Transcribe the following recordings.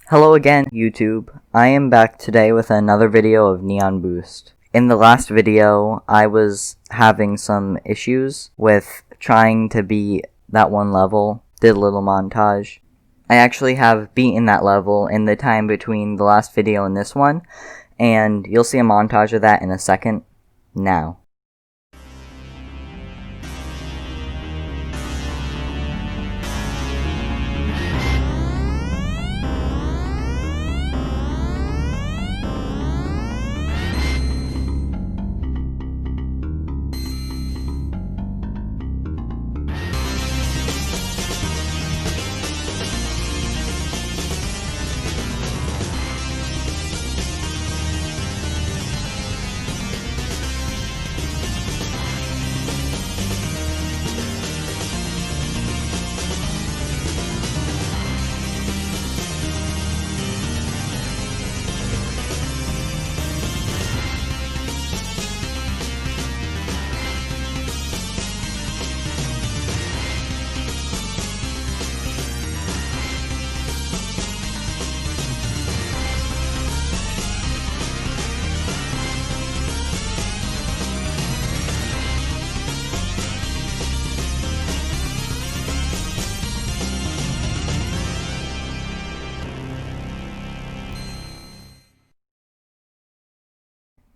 Hello again, YouTube. I am back today with another video of Neon Boost. In the last video, I was having some issues with trying to beat that one level, did a little montage. I actually have beaten that level in the time between the last video and this one, and you'll see a montage of that in a second, now.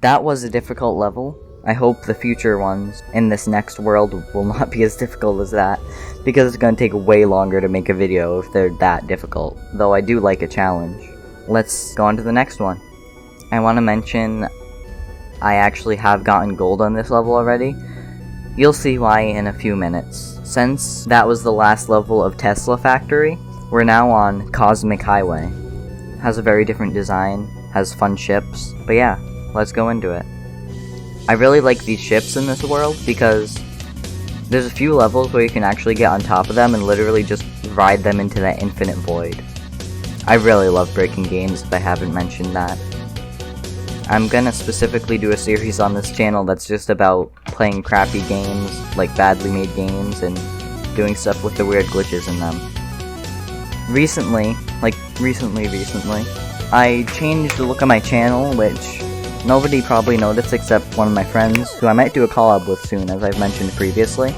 That was a difficult level. I hope the future ones in this next world will not be as difficult as that, because it's going to take way longer to make a video if they're that difficult, though I do like a challenge. Let's go on to the next one. I want to mention I actually have gotten gold on this level already. You'll see why in a few minutes. Since that was the last level of Tesla Factory, we're now on Cosmic Highway. Has a very different design, has fun ships, but yeah. Let's go into it. I really like these ships in this world because there's a few levels where you can actually get on top of them and literally just ride them into that infinite void. I really love breaking games if I haven't mentioned that. I'm gonna specifically do a series on this channel that's just about playing crappy games, like badly made games, and doing stuff with the weird glitches in them. Recently, I changed the look of my channel, which nobody probably noticed except one of my friends, who I might do a collab with soon, as I've mentioned previously.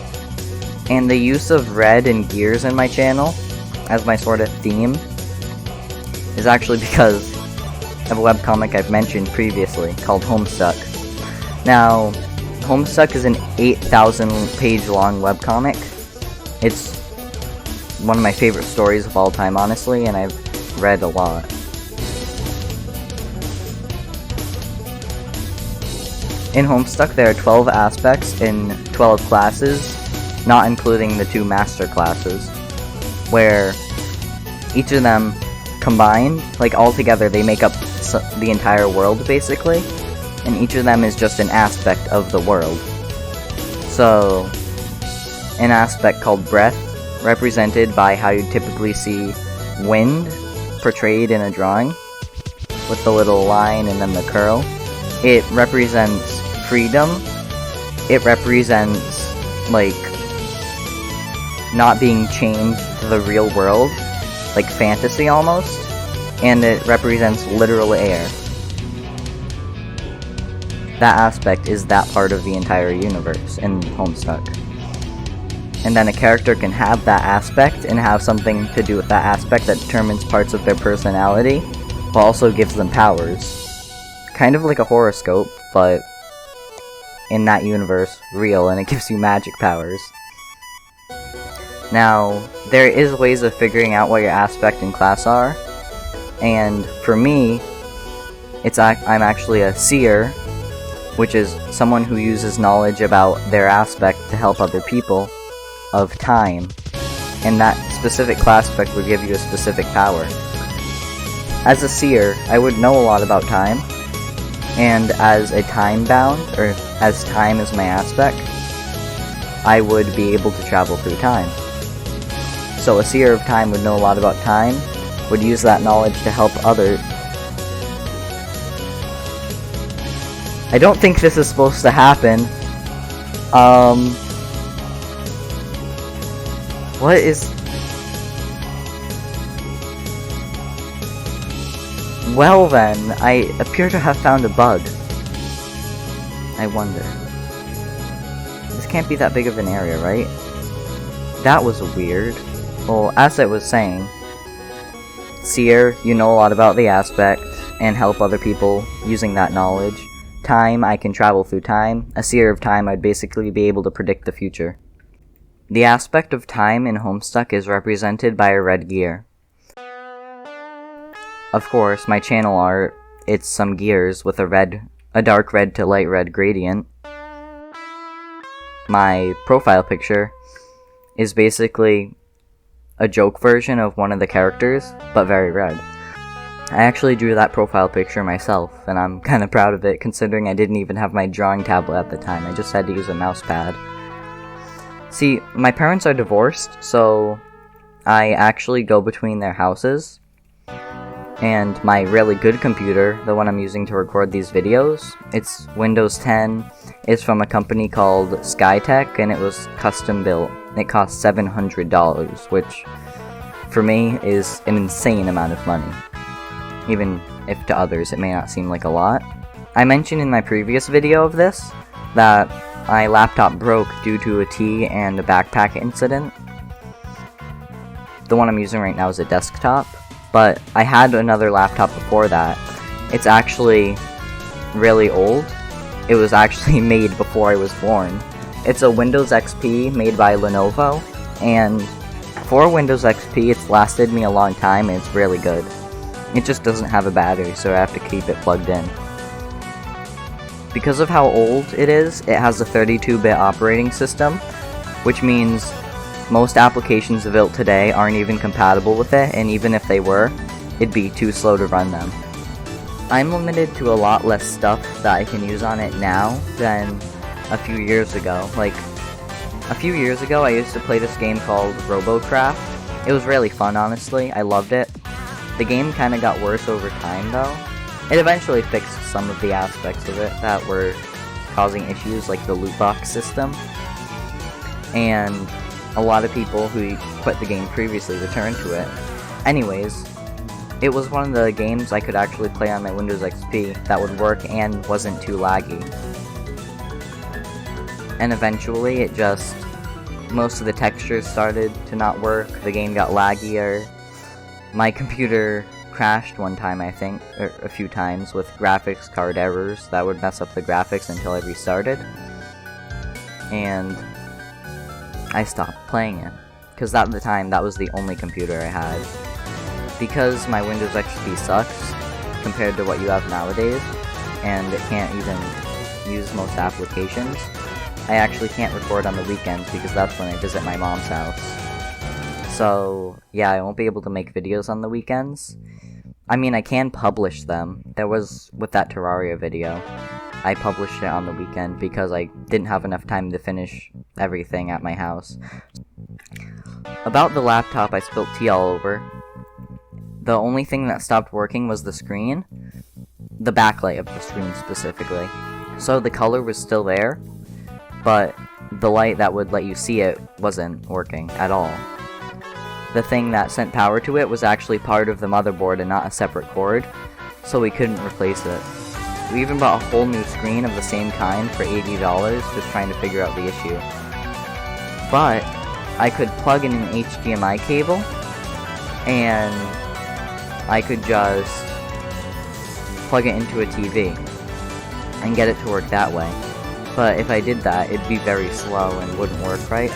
And the use of red and gears in my channel, as my sort of theme, is actually because of a webcomic I've mentioned previously, called Homestuck. Now, Homestuck is an 8,000 page long webcomic. It's one of my favorite stories of all time, honestly, and I've read a lot. In Homestuck, there are 12 aspects in 12 classes, not including the 2 master classes, where each of them combined, like all together, they make up the entire world, basically, and each of them is just an aspect of the world. So, an aspect called breath, represented by how you typically see wind portrayed in a drawing, with the little line and then the curl. It represents freedom. It represents, like, not being chained to the real world, like fantasy almost. And it represents literal air. That aspect is that part of the entire universe in Homestuck. And then a character can have that aspect and have something to do with that aspect that determines parts of their personality, but also gives them powers. Kind of like a horoscope, but in that universe, real, and it gives you magic powers. Now, there is ways of figuring out what your aspect and class are, and for me, I'm actually a seer, which is someone who uses knowledge about their aspect to help other people, of time, and that specific class aspect would give you a specific power. As a seer, I would know a lot about time, and as a time bound, or as time is my aspect, I would be able to travel through time. So a seer of time would know a lot about time, would use that knowledge to help others. I don't think this is supposed to happen. What is... Well then, I appear to have found a bug. I wonder. This can't be that big of an area, right? That was weird. Well, as I was saying, Seer, you know a lot about the aspect, and help other people using that knowledge. Time, I can travel through time. A Seer of time, I'd basically be able to predict the future. The aspect of time in Homestuck is represented by a red gear. Of course, my channel art, it's some gears with a dark red to light red gradient. My profile picture is basically a joke version of one of the characters, but very red. I actually drew that profile picture myself, and I'm kinda proud of it considering I didn't even have my drawing tablet at the time, I just had to use a mouse pad. See, my parents are divorced, so I actually go between their houses, and my really good computer, the one I'm using to record these videos, it's Windows 10, it's from a company called Skytech, and it was custom built. It cost $700, which, for me, is an insane amount of money. Even if to others it may not seem like a lot. I mentioned in my previous video of this that my laptop broke due to a tea and a backpack incident. The one I'm using right now is a desktop, but I had another laptop before that. It's actually really old. It was actually made before I was born. It's a Windows XP made by Lenovo, and for Windows XP it's lasted me a long time and it's really good. It just doesn't have a battery, so I have to keep it plugged in. Because of how old it is, it has a 32-bit operating system, which means most applications built today aren't even compatible with it, and even if they were, it'd be too slow to run them. I'm limited to a lot less stuff that I can use on it now than a few years ago. Like, a few years ago I used to play this game called Robocraft. It was really fun, honestly. I loved it. The game kinda got worse over time, though. It eventually fixed some of the aspects of it that were causing issues, like the loot box system. And a lot of people who quit the game previously returned to it. Anyways, it was one of the games I could actually play on my Windows XP that would work and wasn't too laggy. And eventually most of the textures started to not work, the game got laggier. My computer crashed one time, I think, or a few times, with graphics card errors that would mess up the graphics until I restarted. And I stopped playing it, because at the time that was the only computer I had. Because my Windows XP sucks compared to what you have nowadays, and it can't even use most applications, I actually can't record on the weekends because that's when I visit my mom's house. So, yeah, I won't be able to make videos on the weekends. I mean, I can publish them. There was, with that Terraria video, I published it on the weekend because I didn't have enough time to finish everything at my house. About the laptop, I spilled tea all over. The only thing that stopped working was the screen. The backlight of the screen, specifically. So the color was still there, but the light that would let you see it wasn't working at all. The thing that sent power to it was actually part of the motherboard and not a separate cord, so we couldn't replace it. We even bought a whole new screen of the same kind for $80 just trying to figure out the issue. But I could plug in an HDMI cable, and I could just plug it into a TV and get it to work that way. But if I did that, it'd be very slow and wouldn't work right.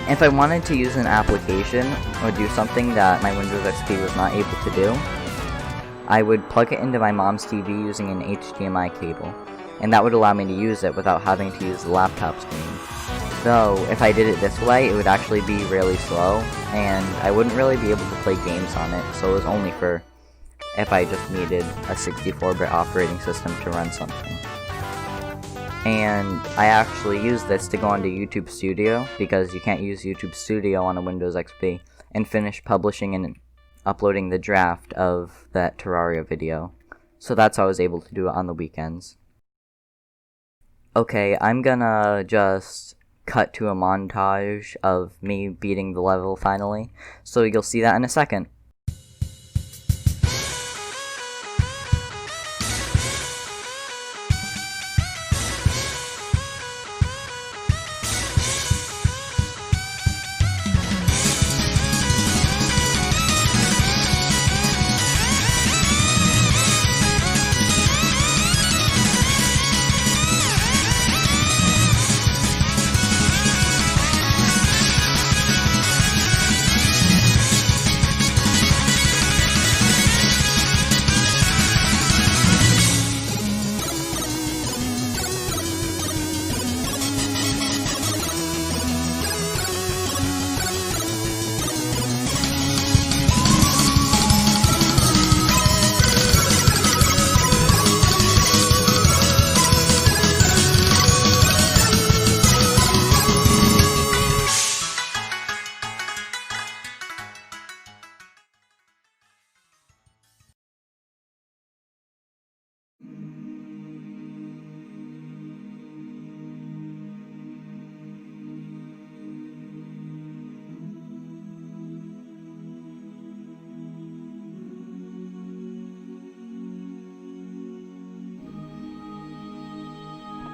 If I wanted to use an application or do something that my Windows XP was not able to do, I would plug it into my mom's TV using an HDMI cable, and that would allow me to use it without having to use the laptop screen. Though, if I did it this way, it would actually be really slow, and I wouldn't really be able to play games on it, so it was only for if I just needed a 64-bit operating system to run something. And I actually used this to go onto YouTube Studio, because you can't use YouTube Studio on a Windows XP, and finish publishing and uploading the draft of that Terraria video. So that's how I was able to do it on the weekends. Okay, I'm gonna just cut to a montage of me beating the level finally, so you'll see that in a second.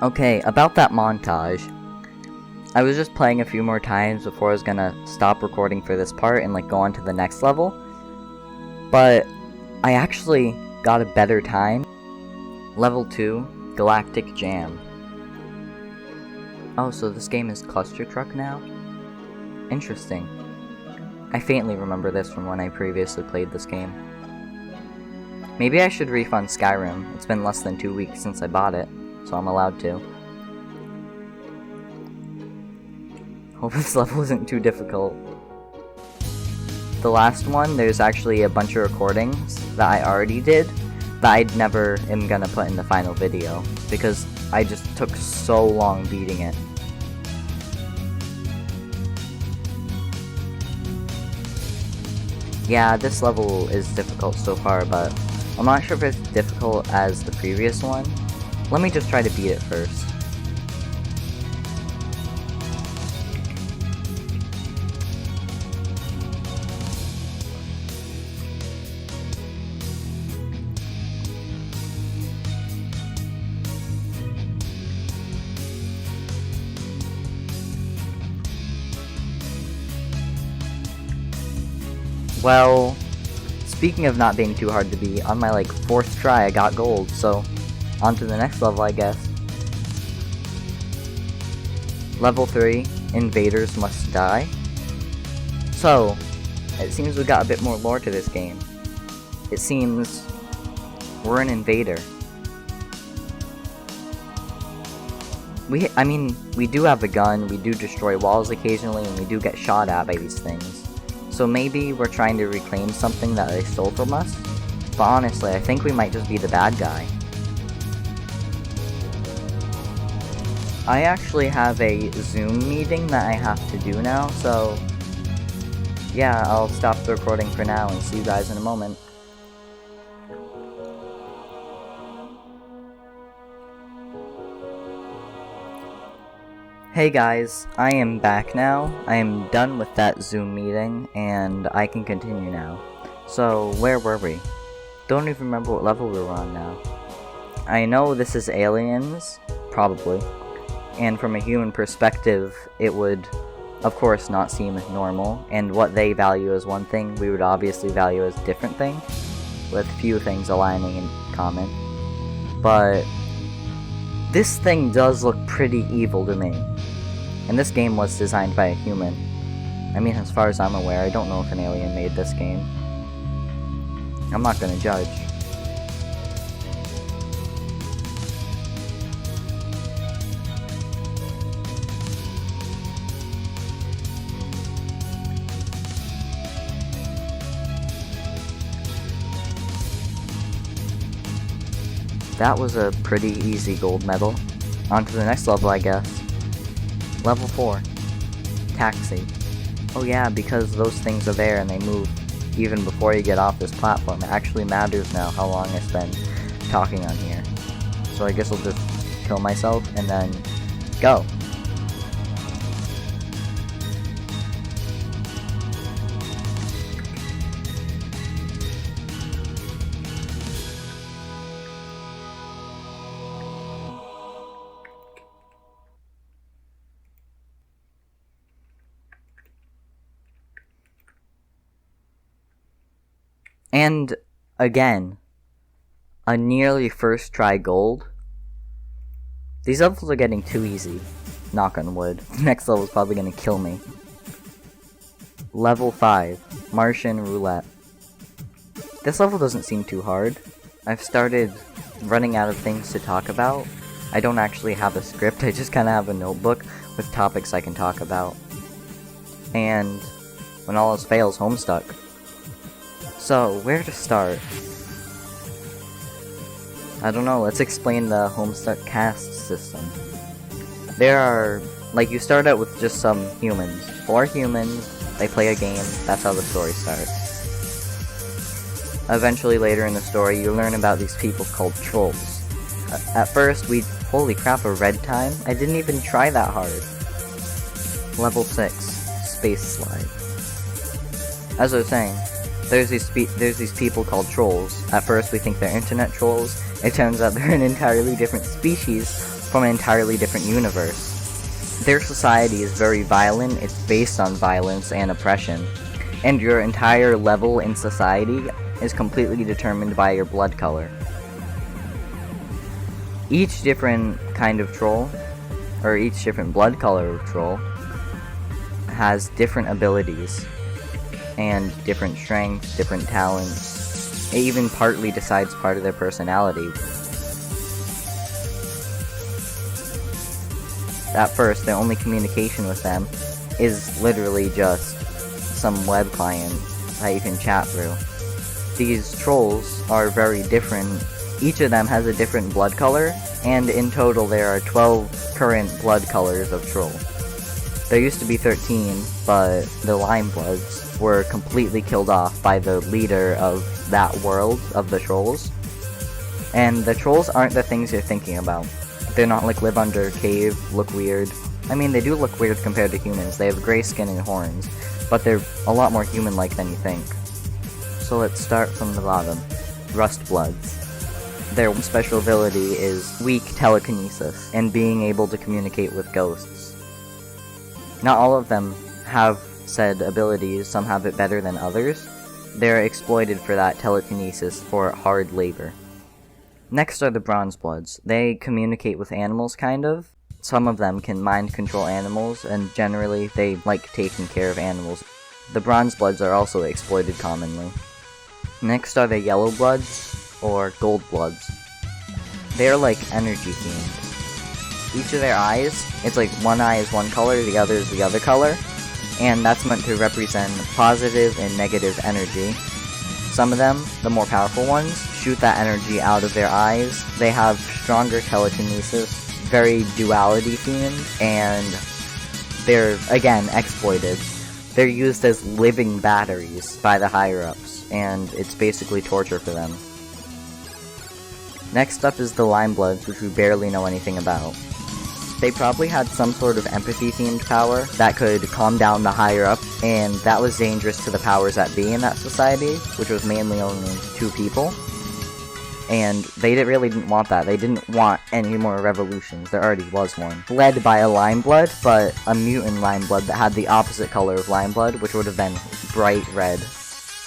Okay, about that montage. I was just playing a few more times before I was gonna stop recording for this part and like go on to the next level. But I actually got a better time. Level 2, Galactic Jam. Oh, so this game is Cluster Truck now? Interesting. I faintly remember this from when I previously played this game. Maybe I should refund Skyrim. It's been less than 2 weeks since I bought it, so I'm allowed to. Hope this level isn't too difficult. The last one, there's actually a bunch of recordings that I already did that I never am gonna put in the final video, because I just took so long beating it. Yeah, this level is difficult so far, but I'm not sure if it's difficult as the previous one. Let me just try to beat it first. Well, speaking of not being too hard to beat, on my like 4th try I got gold, so on to the next level I guess. Level 3, Invaders Must Die. So, it seems we got a bit more lore to this game. It seems we're an invader. We do have a gun, we do destroy walls occasionally, and we do get shot at by these things. So maybe we're trying to reclaim something that they stole from us? But honestly, I think we might just be the bad guy. I actually have a Zoom meeting that I have to do now, so yeah, I'll stop the recording for now and see you guys in a moment. Hey guys, I am back now. I am done with that Zoom meeting, and I can continue now. So, where were we? Don't even remember what level we were on now. I know this is aliens, probably, and from a human perspective, it would, of course, not seem normal, and what they value as one thing, we would obviously value as a different thing, with few things aligning in common. But this thing does look pretty evil to me. And this game was designed by a human. I mean, as far as I'm aware, I don't know if an alien made this game. I'm not gonna judge. That was a pretty easy gold medal. On to the next level, I guess. Level 4. Taxi. Oh yeah, because those things are there and they move even before you get off this platform. It actually matters now how long I spend talking on here. So I guess I'll just kill myself and then go. And, again, a nearly first try gold. These levels are getting too easy. Knock on wood. The next level is probably going to kill me. Level 5. Martian Roulette. This level doesn't seem too hard. I've started running out of things to talk about. I don't actually have a script, I just kind of have a notebook with topics I can talk about. And, when all else fails, Homestuck. So, where to start? I don't know, let's explain the Homestuck cast system. There are, like, you start out with just some humans. 4 humans, they play a game, that's how the story starts. Eventually, later in the story, you learn about these people called trolls. At first, holy crap, a red time? I didn't even try that hard. Level 6, Space Slide. As I was saying, there's these people called trolls. At first we think they're internet trolls. It turns out they're an entirely different species from an entirely different universe. Their society is very violent, it's based on violence and oppression, and your entire level in society is completely determined by your blood color. Each different kind of troll, or each different blood color of troll, has different abilities, and different strengths, different talents. It even partly decides part of their personality. At first, the only communication with them is literally just some web client that you can chat through. These trolls are very different. Each of them has a different blood color, and in total there are 12 current blood colors of troll. There used to be 13, but the Lime Bloods were completely killed off by the leader of that world of the trolls. And the trolls aren't the things you're thinking about. They're not like live under a cave, look weird. I mean, they do look weird compared to humans. They have gray skin and horns, but they're a lot more human-like than you think. So let's start from the bottom. Rust Bloods. Their one special ability is weak telekinesis, and being able to communicate with ghosts. Not all of them have said abilities, some have it better than others. They're exploited for that telekinesis for hard labor. Next are the Bronze Bloods. They communicate with animals, kind of. Some of them can mind control animals, and generally they like taking care of animals. The Bronze Bloods are also exploited commonly. Next are the Yellow Bloods, or Gold Bloods. They are like energy themed. Each of their eyes, it's like one eye is one color, the other is the other color, and that's meant to represent positive and negative energy. Some of them, the more powerful ones, shoot that energy out of their eyes. They have stronger telekinesis, very duality themed, and they're, again, exploited. They're used as living batteries by the higher-ups, and it's basically torture for them. Next up is the Lime Bloods, which we barely know anything about. They probably had some sort of empathy-themed power that could calm down the higher-up, and that was dangerous to the powers that be in that society, which was mainly only 2 people. And they really didn't want that. They didn't want any more revolutions. There already was one. Led by a Lime Blood, but a mutant Lime Blood that had the opposite color of Lime Blood, which would have been bright red.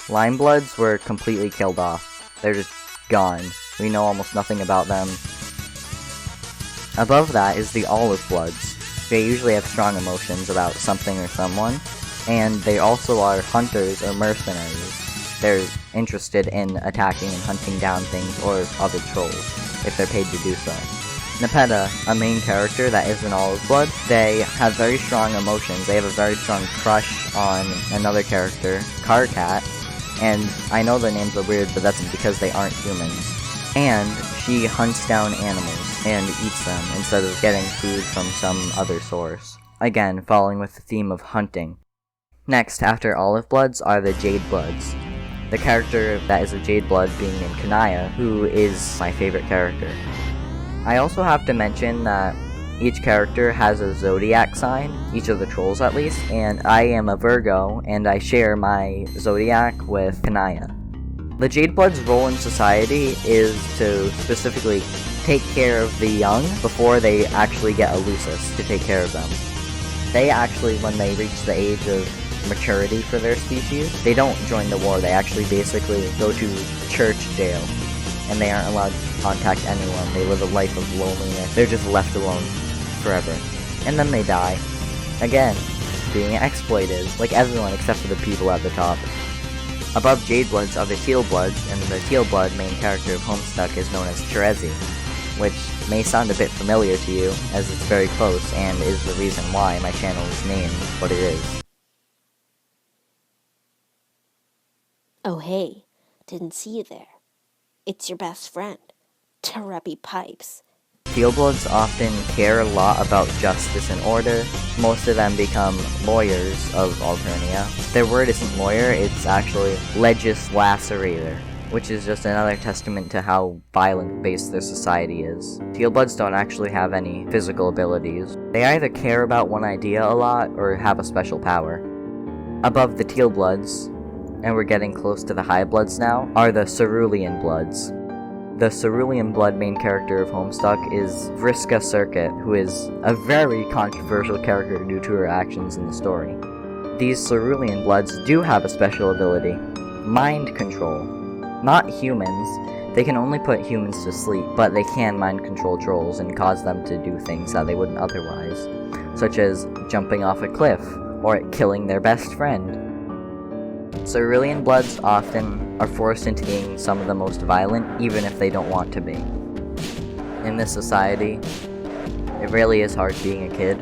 Lime Bloods were completely killed off. They're just gone. We know almost nothing about them. Above that is the Olive Bloods. They usually have strong emotions about something or someone, and they also are hunters or mercenaries. They're interested in attacking and hunting down things or other trolls, if they're paid to do so. Nepeta, a main character that is an Olive Blood, they have very strong emotions. They have a very strong crush on another character, Carcat, and I know their names are weird, but that's because they aren't humans. And she hunts down animals and eats them instead of getting food from some other source. Again, following with the theme of hunting. Next, after Olive Bloods, are the Jade Bloods. The character that is a Jade Blood being named Kanaya, who is my favorite character. I also have to mention that each character has a zodiac sign, each of the trolls at least, and I am a Virgo, and I share my zodiac with Kanaya. The Jade Blood's role in society is to specifically take care of the young before they actually get a Lucis to take care of them. They actually, when they reach the age of maturity for their species, they don't join the war. They actually basically go to church jail, and they aren't allowed to contact anyone. They live a life of loneliness. They're just left alone forever. And then they die. Again, being exploited, like everyone except for the people at the top. Above Jade Bloods are the Teal Bloods, and the Teal Blood main character of Homestuck is known as Cherezi, which may sound a bit familiar to you, as it's very close, and is the reason why my channel is named what it is. Oh hey, didn't see you there. It's your best friend, Terebi Pipes. Teal Bloods often care a lot about justice and order. Most of them become lawyers of Alternia. Their word isn't lawyer, it's actually legislacerator, which is just another testament to how violent-based their society is. Teal Bloods don't actually have any physical abilities. They either care about one idea a lot, or have a special power. Above the Teal Bloods, and we're getting close to the High Bloods now, are the Cerulean Bloods. The cerulean blood main character of Homestuck is Vriska Circuit, who is a very controversial character due to her actions in the story. These cerulean bloods do have a special ability, mind control. Not humans, they can only put humans to sleep, but they can mind control trolls and cause them to do things that they wouldn't otherwise, such as jumping off a cliff, or killing their best friend. Cerulean bloods often are forced into being some of the most violent, even if they don't want to be. In this society, it really is hard being a kid,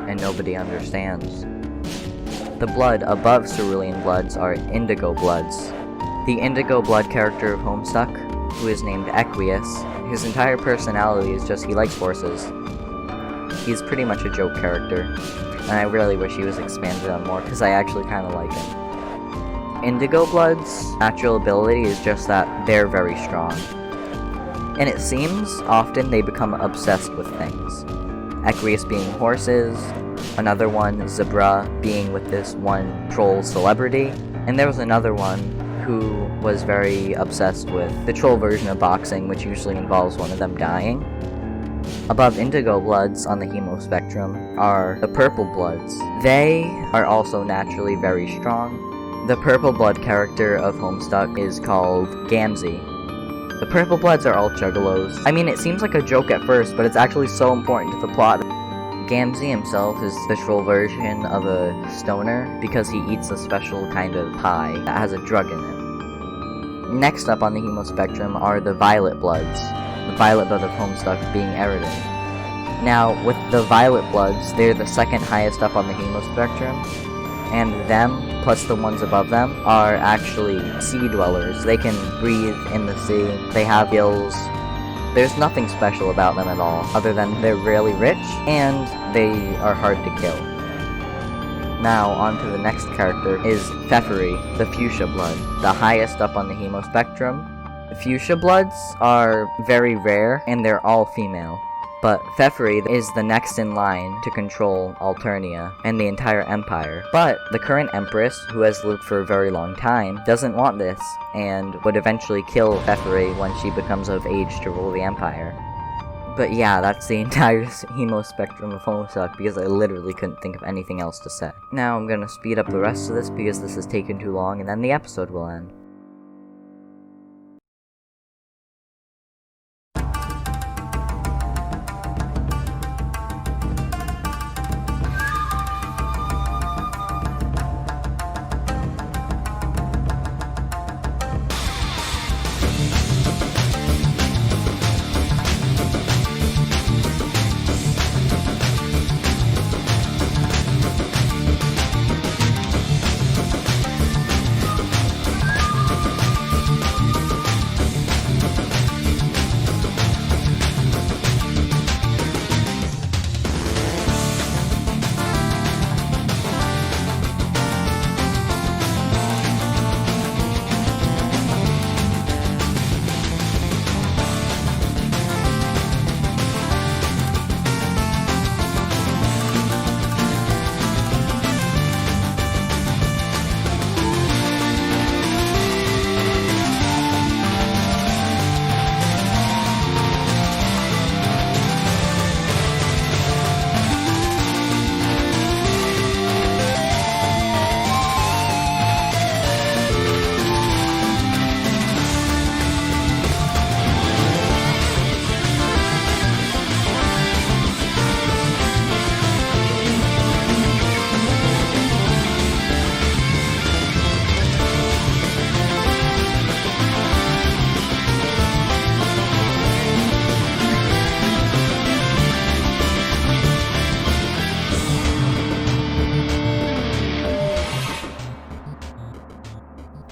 and nobody understands. The blood above cerulean bloods are indigo bloods. The indigo blood character of Homestuck, who is named Equius, his entire personality is just he likes horses. He's pretty much a joke character, and I really wish he was expanded on more because I actually kind of like him. Indigo Blood's natural ability is just that they're very strong. And it seems often they become obsessed with things. Equius being horses, another one, Zebra, being with this one troll celebrity, and there was another one who was very obsessed with the troll version of boxing, which usually involves one of them dying. Above Indigo Bloods on the hemo spectrum are the Purple Bloods. They are also naturally very strong. The Purple Blood character of Homestuck is called Gamzee. The Purple Bloods are all juggalos. I mean, it seems like a joke at first, but it's actually so important to the plot. Gamzee himself is the troll version of a stoner because he eats a special kind of pie that has a drug in it. Next up on the hemo spectrum are the Violet Bloods, the Violet Blood of Homestuck being Eridan. Now, with the Violet Bloods, they're the second highest up on the hemo spectrum, and them, plus the ones above them, are actually sea dwellers. They can breathe in the sea, they have gills. There's nothing special about them at all, other than they're really rich, and they are hard to kill. Now, on to the next character is Pfeffery, the Fuchsia Blood, the highest up on the hemo spectrum. The Fuchsia Bloods are very rare, and they're all female. But Pfeffery is the next in line to control Alternia and the entire empire. But the current empress, who has lived for a very long time, doesn't want this, and would eventually kill Pfeffery when she becomes of age to rule the empire. But yeah, that's the entire hemo spectrum of Homestuck, because I literally couldn't think of anything else to say. Now I'm gonna speed up the rest of this because this has taken too long, and then the episode will end.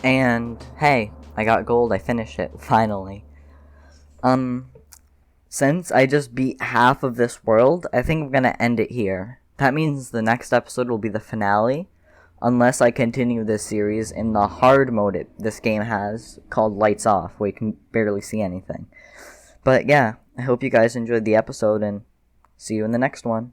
And, hey, I got gold, I finished it, finally. Since I just beat half of this world, I think I'm gonna end it here. That means the next episode will be the finale, unless I continue this series in the hard mode this game has, called Lights Off, where you can barely see anything. But yeah, I hope you guys enjoyed the episode, and see you in the next one.